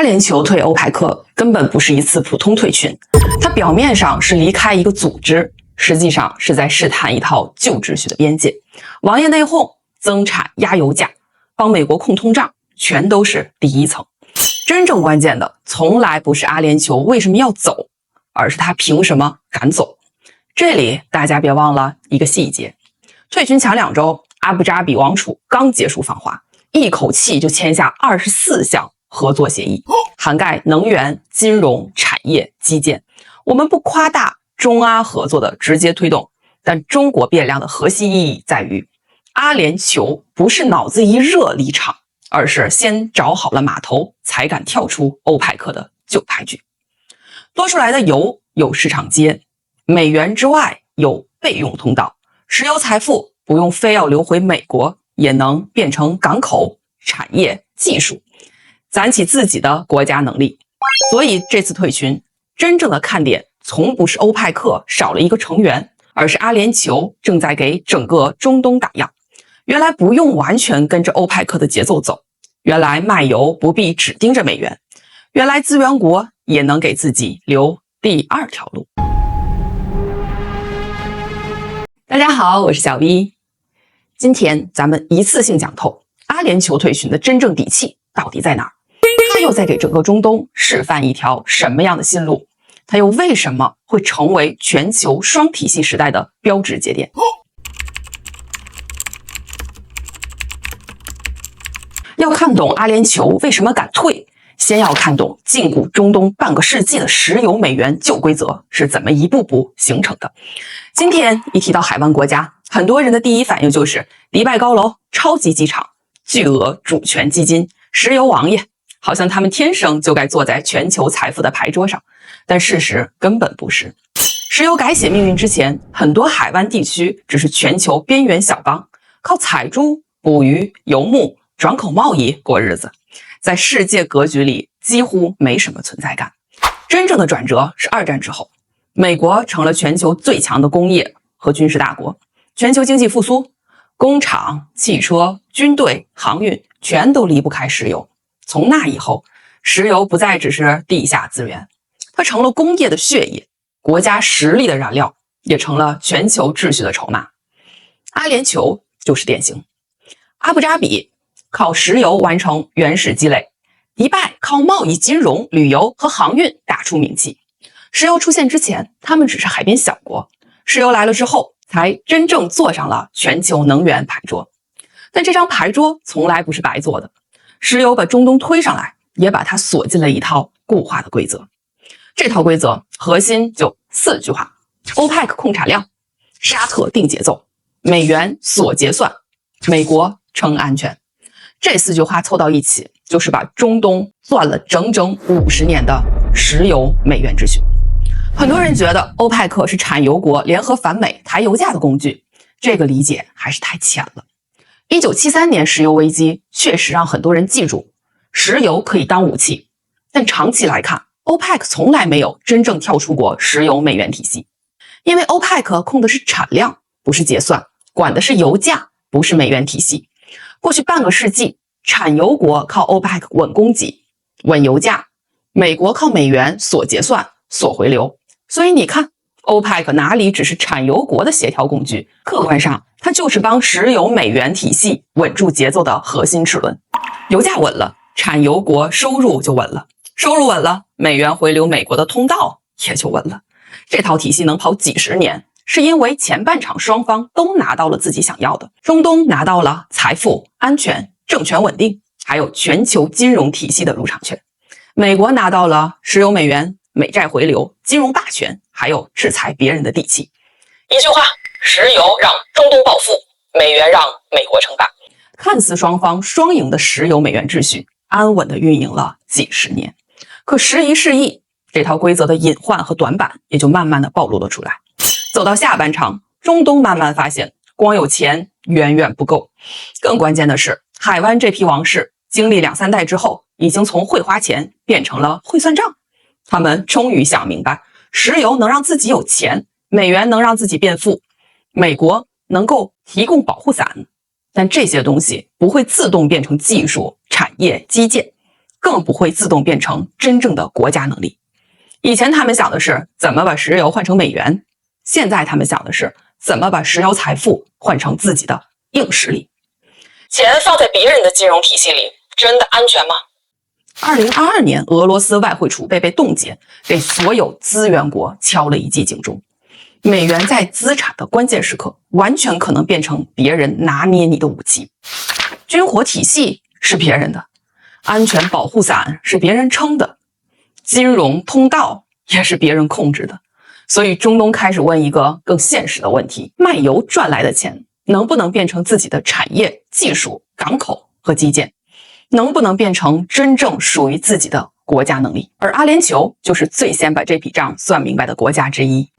阿联酋退欧派克根本不是一次普通退群，它表面上是离开一个组织，实际上是在试探一套旧秩序的边界。王爷内讧、增产压油价、帮美国控通胀，全都是第一层。真正关键的从来不是阿联酋为什么要走，而是他凭什么敢走。这里大家别忘了一个细节，退群前2周，阿布扎比王储刚结束访华，一口气就签下24项合作协议，涵盖能源、金融、产业、基建。我们不夸大中阿合作的直接推动，但中国变量的核心意义在于，阿联酋不是脑子一热离场，而是先找好了码头，才敢跳出欧派克的旧牌局。多出来的油有市场接，美元之外有备用通道，石油财富不用非要流回美国，也能变成港口、产业、技术，攒起自己的国家能力。所以这次退群真正的看点从不是欧派克少了一个成员，而是阿联酋正在给整个中东打样。原来不用完全跟着欧派克的节奏走，原来卖油不必只盯着美元，原来资源国也能给自己留第2条路。大家好，我是小 V， 今天咱们一次性讲透阿联酋退群的真正底气到底在哪儿？他又在给整个中东示范一条什么样的新路？他又为什么会成为全球双体系时代的标志节点？要看懂阿联酋为什么敢退，先要看懂禁锢中东半个世纪的石油美元旧规则是怎么一步步形成的。今天一提到海湾国家，很多人的第一反应就是迪拜高楼、超级机场、巨额主权基金、石油王爷，好像他们天生就该坐在全球财富的牌桌上。但事实根本不是。石油改写命运之前，很多海湾地区只是全球边缘小邦，靠采珠、捕鱼、游牧、转口贸易过日子，在世界格局里几乎没什么存在感。真正的转折是2战之后，美国成了全球最强的工业和军事大国，全球经济复苏，工厂、汽车、军队、航运全都离不开石油。从那以后，石油不再只是地下资源，它成了工业的血液，国家实力的燃料，也成了全球秩序的筹码。阿联酋就是典型。阿布扎比靠石油完成原始积累，迪拜靠贸易、金融、旅游和航运打出名气。石油出现之前，他们只是海边小国，石油来了之后，才真正坐上了全球能源牌桌。但这张牌桌从来不是白做的，石油把中东推上来，也把它锁进了一套固化的规则。这套规则核心就4句话：欧派克控产量，沙特定节奏，美元锁结算，美国撑安全。这4句话凑到一起，就是把中东攥了整整50年的石油美元秩序。很多人觉得欧派克是产油国联合反美抬油价的工具，这个理解还是太浅了。1973年石油危机确实让很多人记住，石油可以当武器，但长期来看，欧派克从来没有真正跳出过石油美元体系。因为欧派克控的是产量，不是结算，管的是油价，不是美元体系。过去半个世纪，产油国靠欧派克稳供给、稳油价，美国靠美元锁结算、锁回流。所以你看，欧派克哪里只是产油国的协调工具，客观上它就是帮石油美元体系稳住节奏的核心齿轮。油价稳了，产油国收入就稳了，收入稳了，美元回流美国的通道也就稳了。这套体系能跑几十年，是因为前半场双方都拿到了自己想要的。中东拿到了财富、安全、政权稳定，还有全球金融体系的入场权。美国拿到了石油美元、美债回流、金融霸权，还有制裁别人的底气。一句话，石油让中东暴富，美元让美国称霸。看似双方双赢的石油美元秩序，安稳地运营了几十年。可时移世易，这套规则的隐患和短板也就慢慢地暴露了出来。走到下半场，中东慢慢发现，光有钱远远不够。更关键的是，海湾这批王室经历2、3代之后，已经从会花钱变成了会算账。他们终于想明白，石油能让自己有钱，美元能让自己变富，美国能够提供保护伞，但这些东西不会自动变成技术、产业、基建。更不会自动变成真正的国家能力。以前他们想的是怎么把石油换成美元，现在他们想的是怎么把石油财富换成自己的硬实力。钱放在别人的金融体系里，真的安全吗？2022年，俄罗斯外汇储备被冻结，给所有资源国敲了一记警钟。美元在资产的关键时刻，完全可能变成别人拿捏你的武器。军火体系是别人的，安全保护伞是别人撑的，金融通道也是别人控制的。所以中东开始问一个更现实的问题：卖油赚来的钱能不能变成自己的产业、技术、港口和基建？能不能变成真正属于自己的国家能力？而阿联酋就是最先把这笔账算明白的国家之一。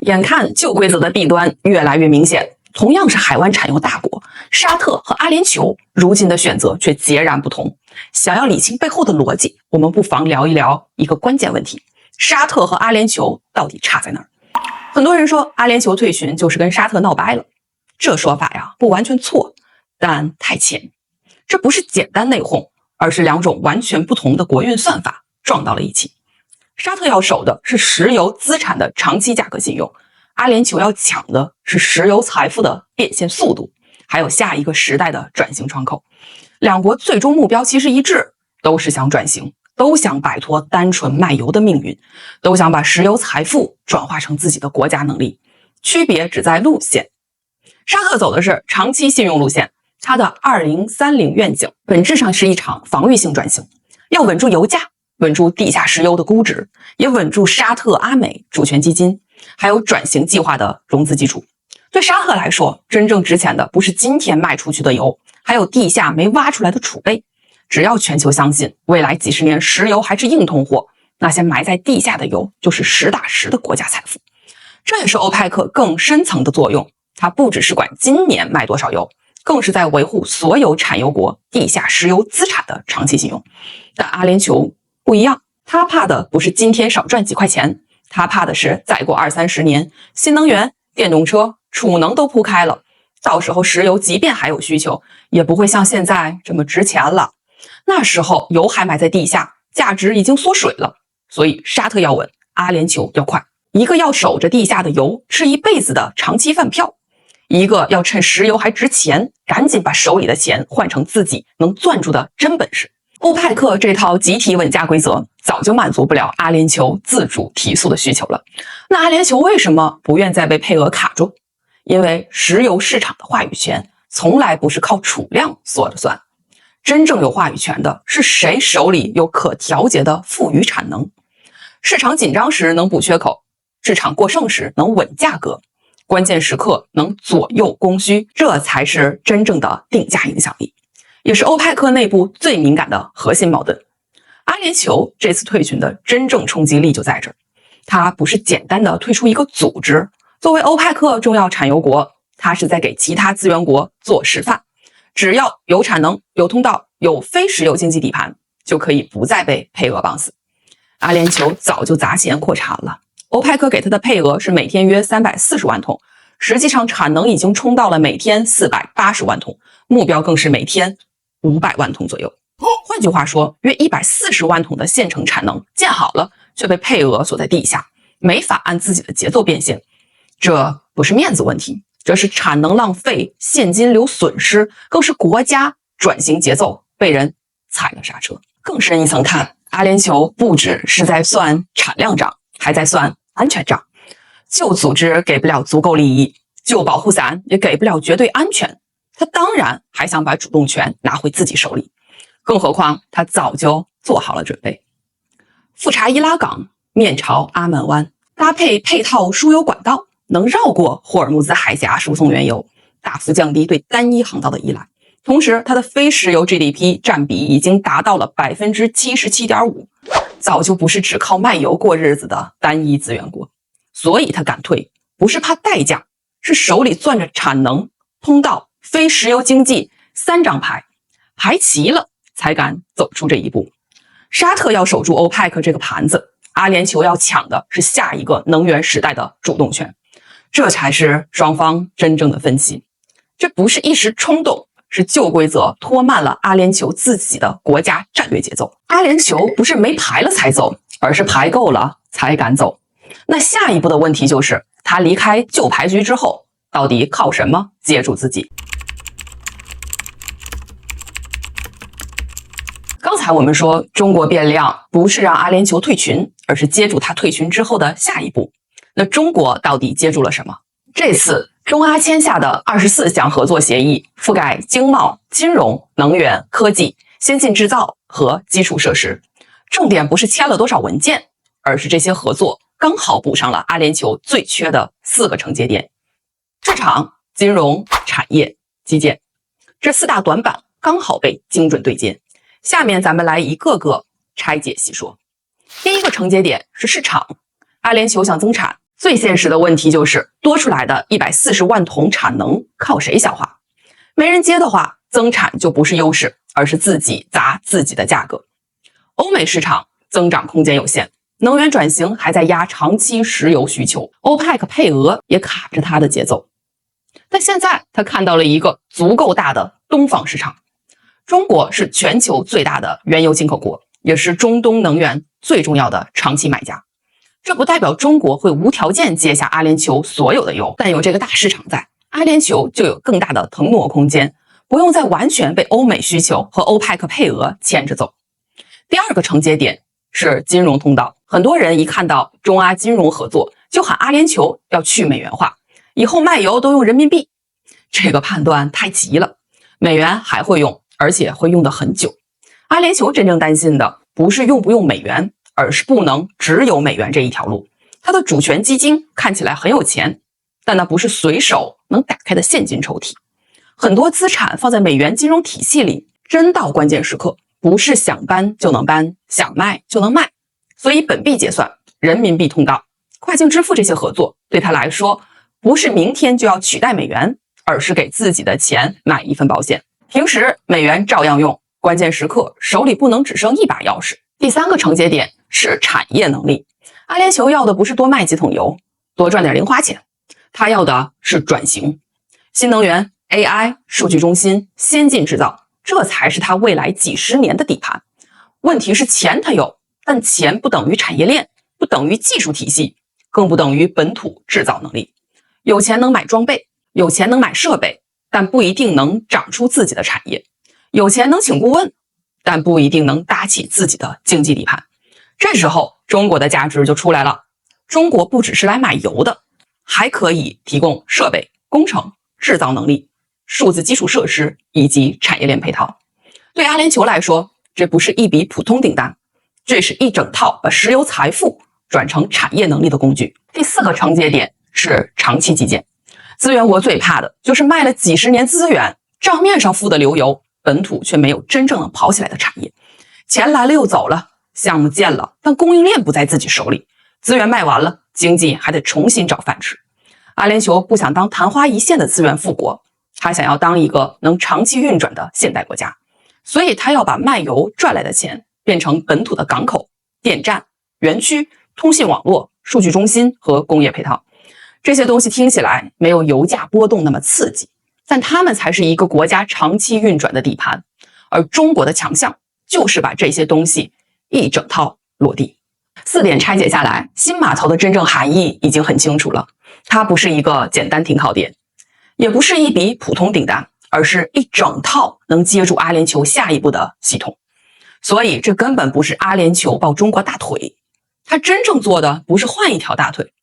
眼看旧规则的弊端越来越明显，同样是海湾产油大国，沙特和阿联酋如今的选择却截然不同。想要理清背后的逻辑，我们不妨聊一聊一个关键问题：沙特和阿联酋到底差在哪儿？很多人说阿联酋退群就是跟沙特闹掰了，这说法呀不完全错，但太浅。这不是简单内讧，而是两种完全不同的国运算法撞到了一起。沙特要守的是石油资产的长期价格信用，阿联酋要抢的是石油财富的变现速度，还有下一个时代的转型窗口。两国最终目标其实一致，都是想转型，都想摆脱单纯卖油的命运，都想把石油财富转化成自己的国家能力，区别只在路线。沙特走的是长期信用路线，它的2030愿景本质上是一场防御性转型，要稳住油价，稳住地下石油的估值，也稳住沙特、阿美主权基金，还有转型计划的融资基础。对沙特来说，真正值钱的不是今天卖出去的油，还有地下没挖出来的储备。只要全球相信未来几十年石油还是硬通货，那些埋在地下的油就是实打实的国家财富。这也是欧派克更深层的作用，它不只是管今年卖多少油，更是在维护所有产油国地下石油资产的长期信用。但阿联酋不一样，他怕的不是今天少赚几块钱，他怕的是再过20-30年，新能源、电动车、储能都铺开了，到时候石油即便还有需求，也不会像现在这么值钱了。那时候油还埋在地下，价值已经缩水了。所以沙特要稳，阿联酋要快，一个要守着地下的油吃一辈子的长期饭票，一个要趁石油还值钱，赶紧把手里的钱换成自己能攥住的真本事。欧派克这套集体稳价规则早就满足不了阿联酋自主提速的需求了。那阿联酋为什么不愿再被配额卡住？因为石油市场的话语权从来不是靠储量说了算，真正有话语权的是谁手里有可调节的富余产能。市场紧张时能补缺口，市场过剩时能稳价格，关键时刻能左右供需，这才是真正的定价影响力，也是欧派克内部最敏感的核心矛盾。阿联酋这次退群的真正冲击力就在这儿，它不是简单的退出一个组织，作为欧派克重要产油国，它是在给其他资源国做示范。只要有产能、有通道、有非石油经济底盘，就可以不再被配额绑死。阿联酋早就砸钱扩产了，欧派克给它的配额是每天约340万桶，实际上产能已经冲到了每天480万桶，目标更是每天500万桶左右。换句话说，约140万桶的现成产能建好了，却被配额锁在地下，没法按自己的节奏变现。这不是面子问题，这是产能浪费、现金流损失，更是国家转型节奏被人踩了刹车。更深一层看，阿联酋不只是在算产量账，还在算安全账。旧组织给不了足够利益，旧保护伞也给不了绝对安全，他当然还想把主动权拿回自己手里。更何况他早就做好了准备，富查伊拉港面朝阿曼湾，搭配配套输油管道，能绕过霍尔木兹海峡输送原油，大幅降低对单一航道的依赖。同时，它的非石油 GDP 占比已经达到了 77.5%， 早就不是只靠卖油过日子的单一资源国。所以他敢退，不是怕代价，是手里攥着产能、通道、非石油经济3张牌，牌齐了才敢走出这一步。沙特要守住欧派克这个盘子，阿联酋要抢的是下一个能源时代的主动权，这才是双方真正的分歧。这不是一时冲动，是旧规则拖慢了阿联酋自己的国家战略节奏。阿联酋不是没牌了才走，而是牌够了才敢走。那下一步的问题就是，他离开旧牌局之后，到底靠什么接住自己？刚才我们说，中国变量不是让阿联酋退群，而是接住他退群之后的下一步。那中国到底接住了什么？这次中阿签下的24项合作协议，覆盖经贸、金融、能源、科技、先进制造和基础设施。重点不是签了多少文件，而是这些合作刚好补上了阿联酋最缺的4个承接点：市场、金融、产业、基建。这4大短板刚好被精准对接。下面咱们来一个个拆解细说。第一个承接点是市场，阿联酋想增产，最现实的问题就是多出来的140万桶产能靠谁消化？没人接的话，增产就不是优势，而是自己砸自己的价格。欧美市场增长空间有限，能源转型还在压长期石油需求，欧佩克配额也卡着它的节奏。但现在他看到了一个足够大的东方市场。中国是全球最大的原油进口国，也是中东能源最重要的长期买家。这不代表中国会无条件接下阿联酋所有的油，但有这个大市场在，阿联酋就有更大的腾挪空间，不用再完全被欧美需求和欧佩克配额牵着走。第二个承接点是金融通道，很多人一看到中阿金融合作，就喊阿联酋要去美元化，以后卖油都用人民币。这个判断太急了，美元还会用，而且会用得很久。阿联酋真正担心的不是用不用美元，而是不能只有美元这一条路。它的主权基金看起来很有钱，但那不是随手能打开的现金抽屉。很多资产放在美元金融体系里，真到关键时刻，不是想搬就能搬，想卖就能卖。所以本币结算、人民币通道、跨境支付这些合作，对他来说，不是明天就要取代美元，而是给自己的钱买一份保险。平时美元照样用，关键时刻手里不能只剩一把钥匙。第三个承接点是产业能力。阿联酋要的不是多卖几桶油，多赚点零花钱，他要的是转型。新能源、AI、数据中心、先进制造，这才是他未来几十年的底盘。问题是钱他有，但钱不等于产业链，不等于技术体系，更不等于本土制造能力。有钱能买装备，有钱能买设备，但不一定能长出自己的产业。有钱能请顾问，但不一定能搭起自己的经济底盘。这时候中国的价值就出来了。中国不只是来买油的，还可以提供设备、工程、制造能力、数字基础设施以及产业链配套。对阿联酋来说，这不是一笔普通订单，这是一整套把石油财富转成产业能力的工具。第四个承接点是长期基建。资源国最怕的就是卖了几十年资源，账面上付的流油，本土却没有真正能跑起来的产业。钱来了又走了，项目建了，但供应链不在自己手里，资源卖完了，经济还得重新找饭吃。阿联酋不想当昙花一现的资源富国，他想要当一个能长期运转的现代国家，所以他要把卖油赚来的钱变成本土的港口、电站、园区、通信网络、数据中心和工业配套。这些东西听起来没有油价波动那么刺激，但它们才是一个国家长期运转的底盘。而中国的强项就是把这些东西一整套落地。4点拆解下来，新码头的真正含义已经很清楚了。它不是一个简单停靠点，也不是一笔普通订单，而是一整套能接住阿联酋下一步的系统。所以这根本不是阿联酋抱中国大腿，它真正做的不是换一条大腿，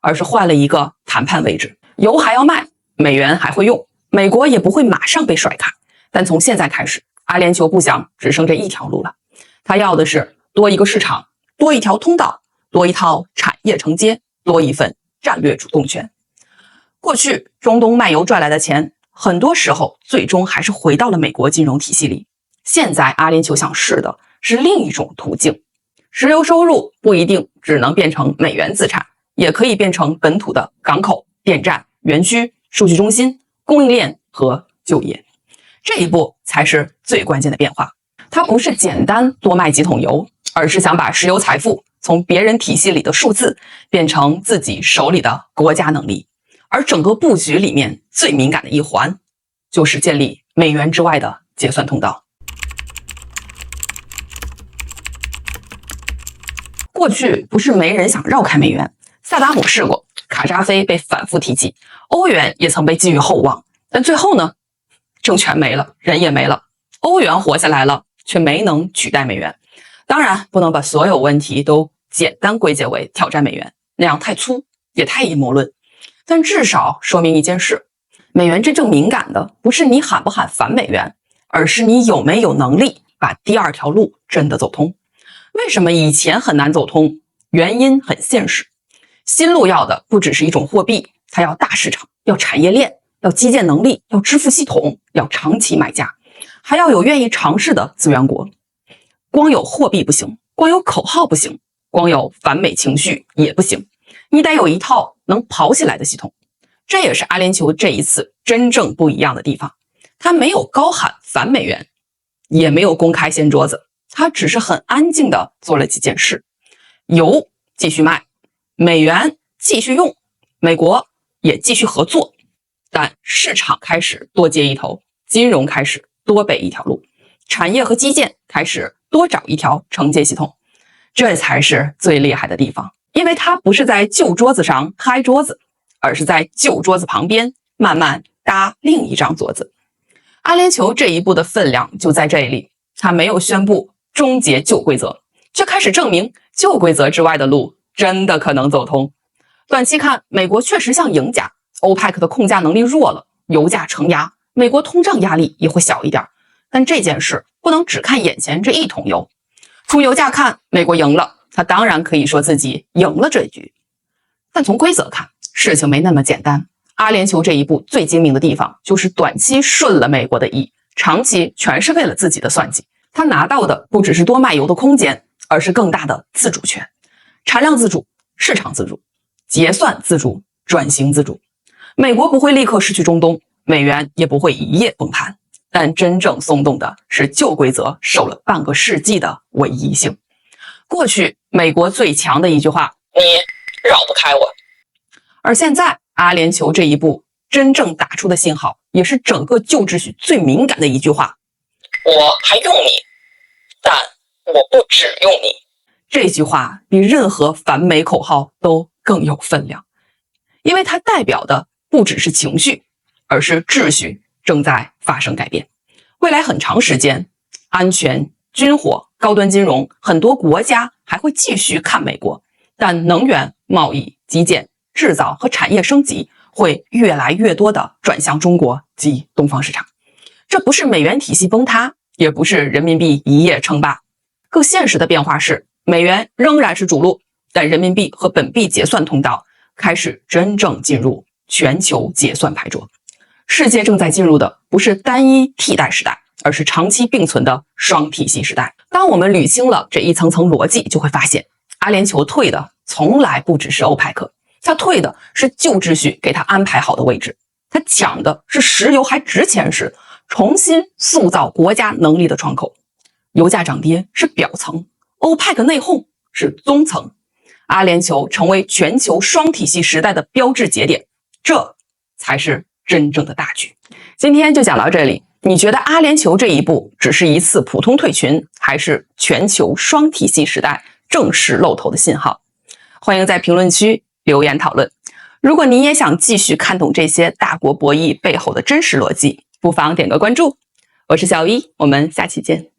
而是换了一个谈判位置。油还要卖，美元还会用，美国也不会马上被甩开。但从现在开始，阿联酋不想只剩这一条路了，他要的是多一个市场，多一条通道，多一套产业承接，多一份战略主动权。过去中东卖油赚来的钱，很多时候最终还是回到了美国金融体系里。现在阿联酋想试的是另一种途径，石油收入不一定只能变成美元资产，也可以变成本土的港口、电站、园区、数据中心、供应链和就业。这一步才是最关键的变化。它不是简单多卖几桶油，而是想把石油财富从别人体系里的数字变成自己手里的国家能力。而整个布局里面最敏感的一环，就是建立美元之外的结算通道。过去不是没人想绕开美元，萨达姆试过，卡扎菲被反复提及，欧元也曾被寄予厚望，但最后呢，政权没了，人也没了，欧元活下来了，却没能取代美元。当然，不能把所有问题都简单归结为挑战美元，那样太粗，也太阴谋论。但至少说明一件事，美元真正敏感的不是你喊不喊反美元，而是你有没有能力把第二条路真的走通。为什么以前很难走通？原因很现实，新路要的不只是一种货币，它要大市场，要产业链，要基建能力，要支付系统，要长期买家，还要有愿意尝试的资源国。光有货币不行，光有口号不行，光有反美情绪也不行，你得有一套能跑起来的系统。这也是阿联酋这一次真正不一样的地方，他没有高喊反美元，也没有公开掀桌子，他只是很安静地做了几件事。油继续卖，美元继续用，美国也继续合作，但市场开始多接一头，金融开始多备一条路，产业和基建开始多找一条承接系统。这才是最厉害的地方，因为它不是在旧桌子上嗨桌子，而是在旧桌子旁边慢慢搭另一张桌子。阿联酋这一步的分量就在这里，他没有宣布终结旧规则，却开始证明旧规则之外的路真的可能走通。短期看，美国确实像赢家，欧派克的控价能力弱了，油价承压，美国通胀压力也会小一点。但这件事不能只看眼前这一桶油。从油价看，美国赢了，他当然可以说自己赢了这局。但从规则看，事情没那么简单。阿联酋这一步最精明的地方，就是短期顺了美国的意，长期全是为了自己的算计。他拿到的不只是多卖油的空间，而是更大的自主权。产量自主，市场自主，结算自主，转型自主。美国不会立刻失去中东，美元也不会一夜崩盘，但真正松动的是旧规则受了半个世纪的唯一性。过去美国最强的一句话，你绕不开我。而现在阿联酋这一步真正打出的信号，也是整个旧秩序最敏感的一句话，我还用你，但我不只用你。这句话比任何反美口号都更有分量，因为它代表的不只是情绪，而是秩序正在发生改变。未来很长时间，安全、军火、高端金融，很多国家还会继续看美国，但能源、贸易、基建、制造和产业升级会越来越多的转向中国及东方市场。这不是美元体系崩塌，也不是人民币一夜称霸。更现实的变化是，美元仍然是主路，但人民币和本币结算通道开始真正进入全球结算牌桌。世界正在进入的不是单一替代时代，而是长期并存的双体系时代。当我们捋清了这一层层逻辑，就会发现阿联酋退的从来不只是欧派克，他退的是旧秩序给他安排好的位置，他抢的是石油还值钱时重新塑造国家能力的窗口。油价涨跌是表层，欧派克内讧是中层。阿联酋成为全球双体系时代的标志节点，这才是真正的大局。今天就讲到这里，你觉得阿联酋这一步只是一次普通退群，还是全球双体系时代正式露头的信号？欢迎在评论区留言讨论。如果你也想继续看懂这些大国博弈背后的真实逻辑，不妨点个关注。我是小一，我们下期见。